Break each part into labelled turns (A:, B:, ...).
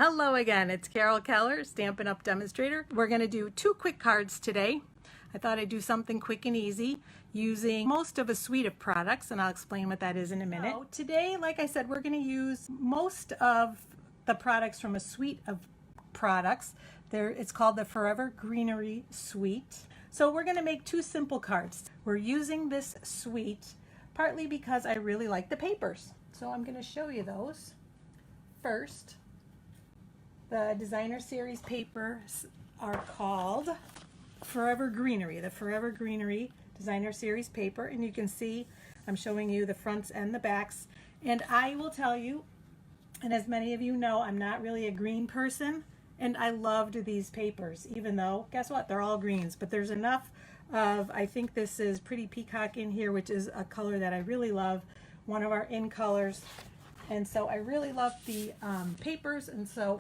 A: Hello again, it's Carol Keller, Stampin' Up! Demonstrator. We're going to do 2 quick cards today. I thought I'd do something quick and easy using most of a suite of products, and I'll explain what that is in a minute. So today, like I said, we're going to use most of the products from a suite of products. It's called the Forever Greenery Suite. So we're going to make 2 simple cards. We're using this suite partly because I really like the papers. So I'm going to show you those. First, the Designer Series Papers are called Forever Greenery, the Forever Greenery Designer Series Paper. And you can see I'm showing you the fronts and the backs. And I will tell you, and as many of you know, I'm not really a green person, and I loved these papers, even though, guess what, they're all greens. But there's enough of, I think this is Pretty Peacock in here, which is a color that I really love, one of our in colors. And so I really love the papers, and so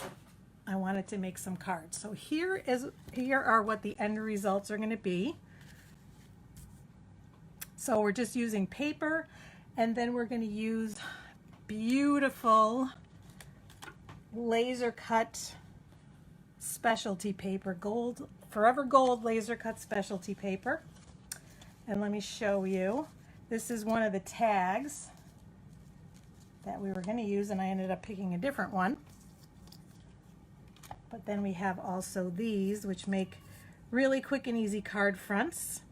A: I wanted to make some cards. So here are what the end results are going to be. So we're just using paper, and then we're going to use beautiful laser cut specialty paper, gold, Forever Gold laser cut specialty paper. And let me show you. This is one of the tags that we were going to use, and I ended up picking a different one. But then we have also these, which make really quick and easy card fronts.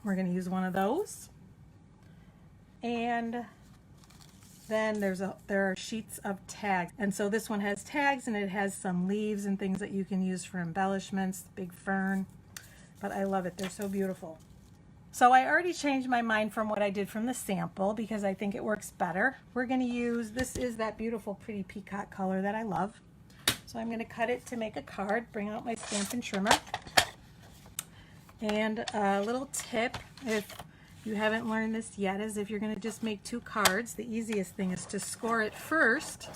A: We're going to use one of those. And then there are sheets of tags. And so this one has tags, and it has some leaves and things that you can use for embellishments, big fern. But I love it. They're so beautiful. So I already changed my mind from what I did from the sample because I think it works better. We're going to use, this is that beautiful Pretty Peacock color that I love. So I'm going to cut it to make a card, bring out my Stampin' Trimmer. And a little tip, if you haven't learned this yet, is if you're going to just make 2 cards, the easiest thing is to score it first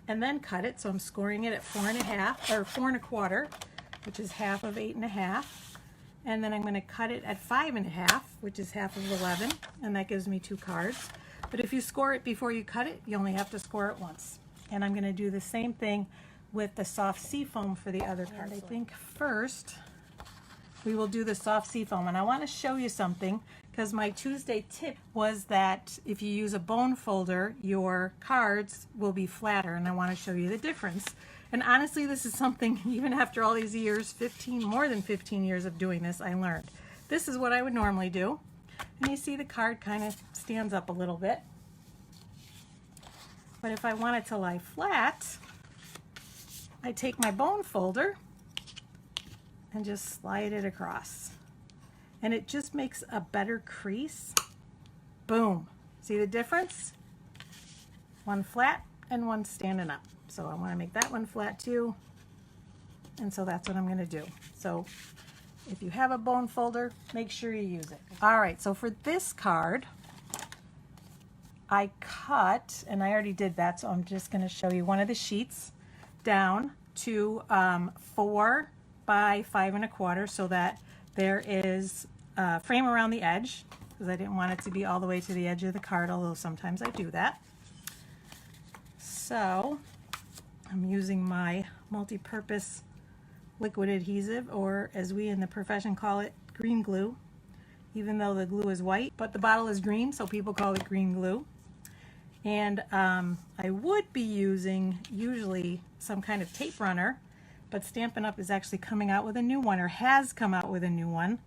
A: and then cut it. So I'm scoring it at 4.5 or 4 1/4, which is half of 8.5. And then I'm going to cut it at 5.5, which is half of 11, and that gives me 2 cards. But if you score it before you cut it, you only have to score it once. And I'm going to do the same thing with the soft seafoam for the other card. I think first we will do the soft seafoam, and I want to show you something because my Tuesday tip was that if you use a bone folder, your cards will be flatter, and I want to show you the difference. And honestly, this is something, even after all these years, more than 15 years of doing this, I learned. This is what I would normally do. And you see the card kind of stands up a little bit. But if I want it to lie flat, I take my bone folder and just slide it across. And it just makes a better crease. Boom. See the difference? One flat and one standing up. So I want to make that one flat too. And so that's what I'm going to do. So if you have a bone folder, make sure you use it. All right, so for this card, I cut, and I already did that, so I'm just going to show you one of the sheets down to 4 by 5 1/4 so that there is a frame around the edge, because I didn't want it to be all the way to the edge of the card, although sometimes I do that. So I'm using my multi-purpose liquid adhesive, or as we in the profession call it, green glue, even though the glue is white, but the bottle is green, so people call it green glue. And I would be using usually some kind of tape runner, but Stampin' Up! Is actually coming out with a new one, or has come out with a new one,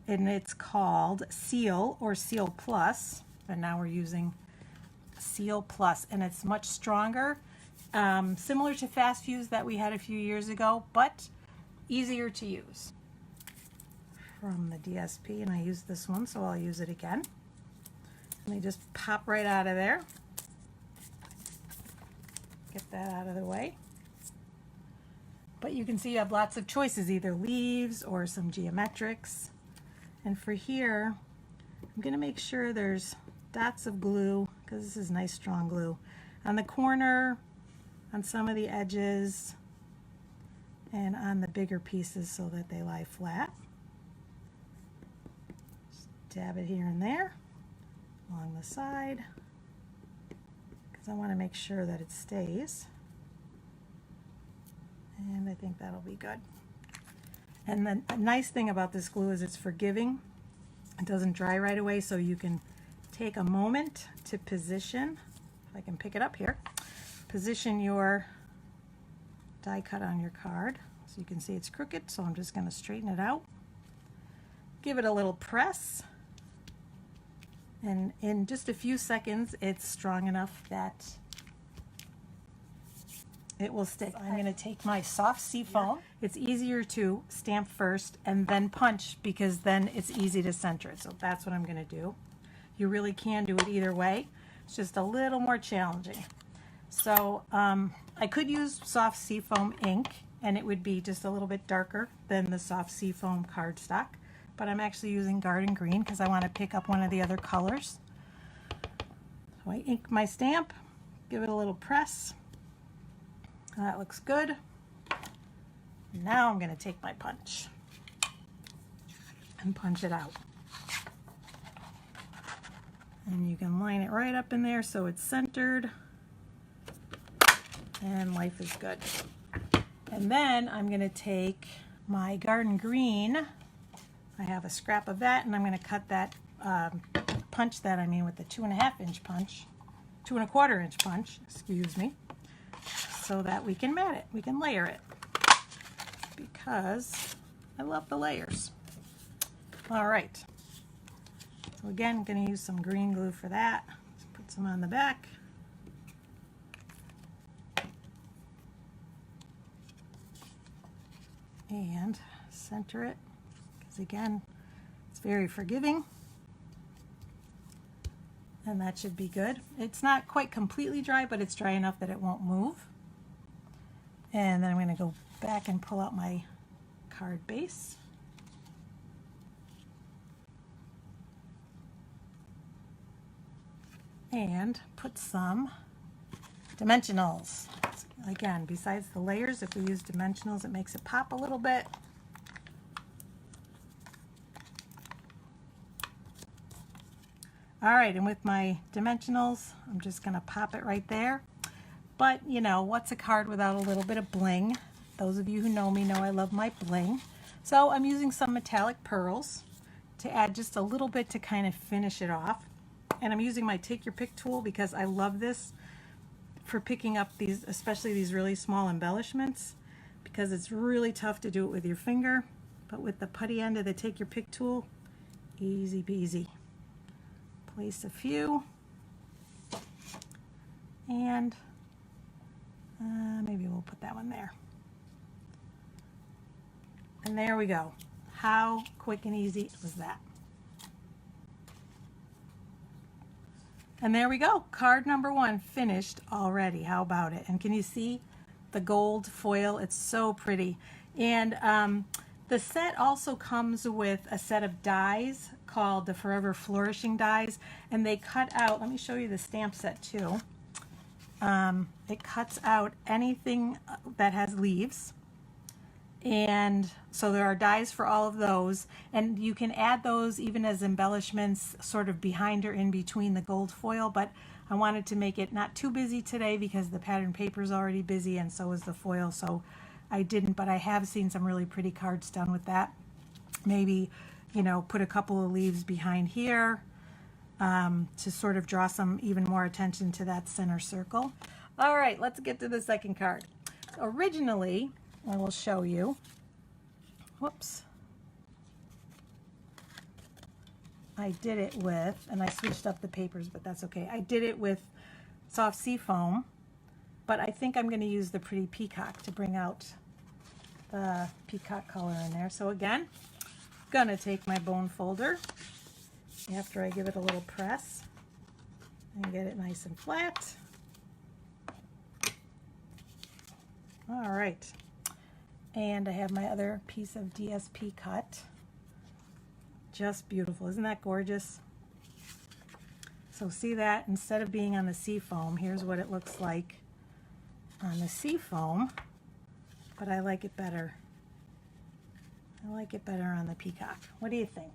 A: and it's called Seal or Seal Plus, and now we're using Seal Plus, and it's much stronger, similar to Fast Fuse that we had a few years ago, but easier to use. From the DSP, and I used this one, so I'll use it again. And they just pop right out of there. Get that out of the way. But you can see you have lots of choices, either leaves or some geometrics. And for here, I'm going to make sure there's dots of glue, because this is nice strong glue, on the corner, on some of the edges, and on the bigger pieces so that they lie flat. Just dab it here and there along the side, because I want to make sure that it stays. And I think that'll be good. And then a nice thing about this glue is it's forgiving. It doesn't dry right away, so you can take a moment to position, if I can pick it up here, position your die cut on your card. So you can see it's crooked, so I'm just going to straighten it out. Give it a little press, and in just a few seconds it's strong enough that it will stick. I'm going to take my soft seafoam. It's easier to stamp first and then punch because then it's easy to center it. So that's what I'm going to do. You really can do it either way. It's just a little more challenging. So I could use soft seafoam ink and it would be just a little bit darker than the soft seafoam cardstock. But I'm actually using garden green because I want to pick up one of the other colors. So I ink my stamp, give it a little press. That looks good. Now I'm going to take my punch and punch it out. And you can line it right up in there so it's centered. And life is good. And then I'm going to take my garden green. I have a scrap of that, and I'm going to cut that punch that I mean with the 2.5 inch punch, 2.25 inch punch, excuse me, so that we can mat it, we can layer it, because I love the layers. All right, so again, I'm going to use some green glue for that. Let's put some on the back. And center it, because again, it's very forgiving. And that should be good. It's not quite completely dry, but it's dry enough that it won't move. And then I'm going to go back and pull out my card base. And put some dimensionals. Again, besides the layers, if we use dimensionals, it makes it pop a little bit. All right, and with my dimensionals, I'm just going to pop it right there. But, you know, what's a card without a little bit of bling? Those of you who know me know I love my bling. So I'm using some metallic pearls to add just a little bit to kind of finish it off. And I'm using my Take Your Pick tool because I love this for picking up these, especially these really small embellishments, because it's really tough to do it with your finger. But with the putty end of the Take Your Pick tool, easy peasy. Place a few, and maybe we'll put that one there. And there we go. How quick and easy was that? And there we go. Card number 1 finished already. How about it? And can you see the gold foil? It's so pretty. And the set also comes with a set of dies called the Forever Flourishing dies, and they cut out, let me show you the stamp set too. It cuts out anything that has leaves, and so there are dies for all of those, and you can add those even as embellishments sort of behind or in between the gold foil, but I wanted to make it not too busy today because the pattern paper is already busy and so is the foil, so I didn't, but I have seen some really pretty cards done with that. Maybe, you know, put a couple of leaves behind here to sort of draw some even more attention to that center circle. All right, let's get to the second card. Originally, I will show you, whoops, I did it with, and I switched up the papers, but that's okay. I did it with soft seafoam, but I think I'm going to use the pretty peacock to bring out the peacock color in there. So again, I'm going to take my bone folder after I give it a little press and get it nice and flat. All right, and I have my other piece of DSP cut. Just beautiful. Isn't that gorgeous? So see that? Instead of being on the seafoam, here's what it looks like on the seafoam, but I like it better. I like it better on the peacock. What do you think?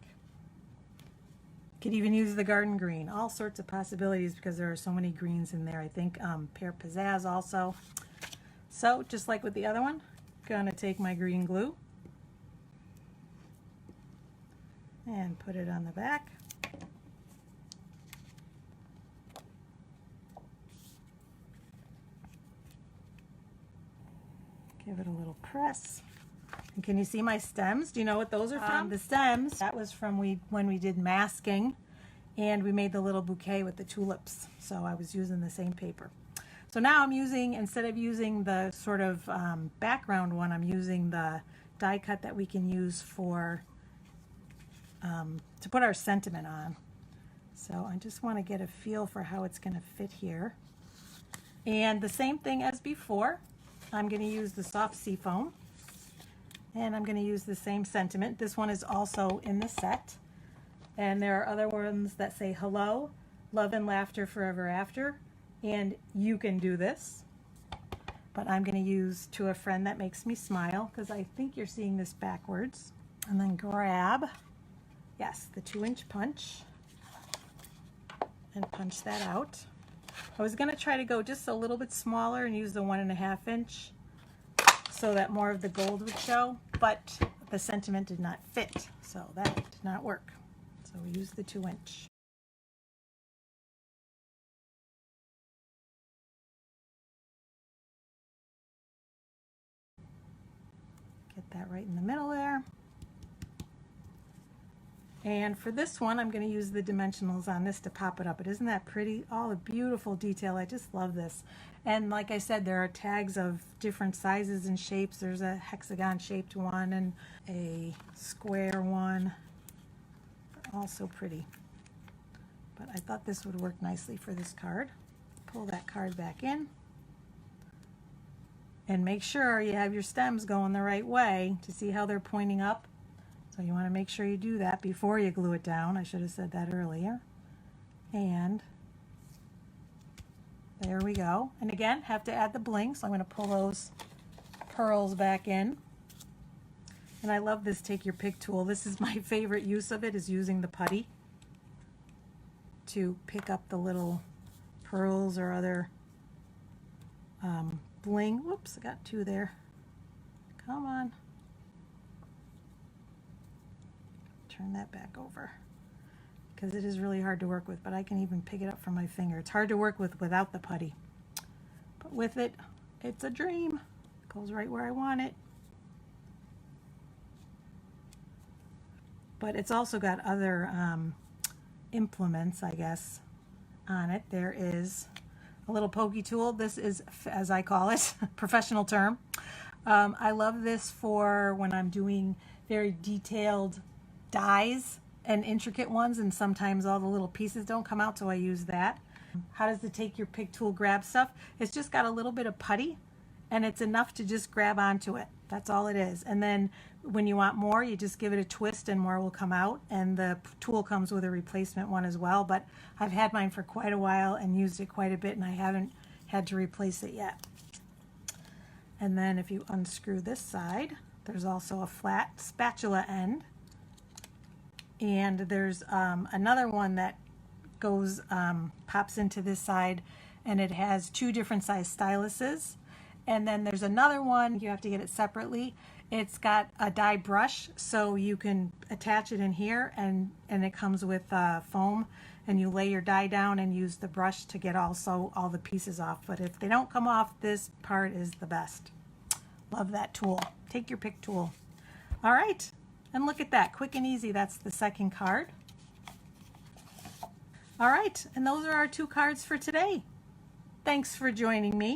A: Could even use the garden green. All sorts of possibilities because there are so many greens in there. I think pear pizzazz also. So just like with the other one, gonna take my green glue and put it on the back. Give it a little press. And can you see my stems? Do you know what those are from? The stems, that was from when we did masking, and we made the little bouquet with the tulips. So I was using the same paper. So now I'm using, instead of using the sort of background one, I'm using the die cut that we can use for to put our sentiment on. So I just want to get a feel for how it's going to fit here. And the same thing as before, I'm going to use the soft seafoam, and I'm going to use the same sentiment. This one is also in the set, and there are other ones that say hello, love and laughter forever after, and you can do this. But I'm going to use to a friend that makes me smile, because I think you're seeing this backwards. And then grab, yes, the 2-inch punch and punch that out. I was going to try to go just a little bit smaller and use the 1.5 inch so that more of the gold would show, but the sentiment did not fit, so that did not work. So we used the 2-inch. Get that right in the middle there. And for this one, I'm going to use the dimensionals on this to pop it up. But isn't that pretty? All the beautiful detail. I just love this. And like I said, there are tags of different sizes and shapes. There's a hexagon shaped one and a square one. Also pretty. But I thought this would work nicely for this card. Pull that card back in. And make sure you have your stems going the right way to see how they're pointing up. So you want to make sure you do that before you glue it down. I should have said that earlier. And there we go. And again, have to add the bling, so I'm going to pull those pearls back in. And I love this take your pick tool. This is my favorite use of it, is using the putty to pick up the little pearls or other bling. Whoops, I got 2 there. Come on. Turn that back over, because it is really hard to work with, but I can even pick it up from my finger. It's hard to work with without the putty, but with it, it's a dream. It goes right where I want it. But it's also got other implements, I guess, on it. There is a little pokey tool. This is, as I call it, professional term. I love this for when I'm doing very detailed dies and intricate ones, and sometimes all the little pieces don't come out, so I use that. How does the take your pick tool grab stuff? It's just got a little bit of putty, and it's enough to just grab onto it. That's all it is. And then when you want more, you just give it a twist and more will come out, and the tool comes with a replacement one as well. But I've had mine for quite a while and used it quite a bit, and I haven't had to replace it yet. And then if you unscrew this side, there's also a flat spatula end. And there's another one that goes, pops into this side, and it has 2 different size styluses. And then there's another one, you have to get it separately. It's got a die brush, so you can attach it in here, and it comes with foam, and you lay your die down and use the brush to get also all the pieces off. But if they don't come off, this part is the best. Love that tool. Take your pick tool. All right. And look at that, quick and easy. That's the second card. All right, and those are our 2 cards for today. Thanks for joining me.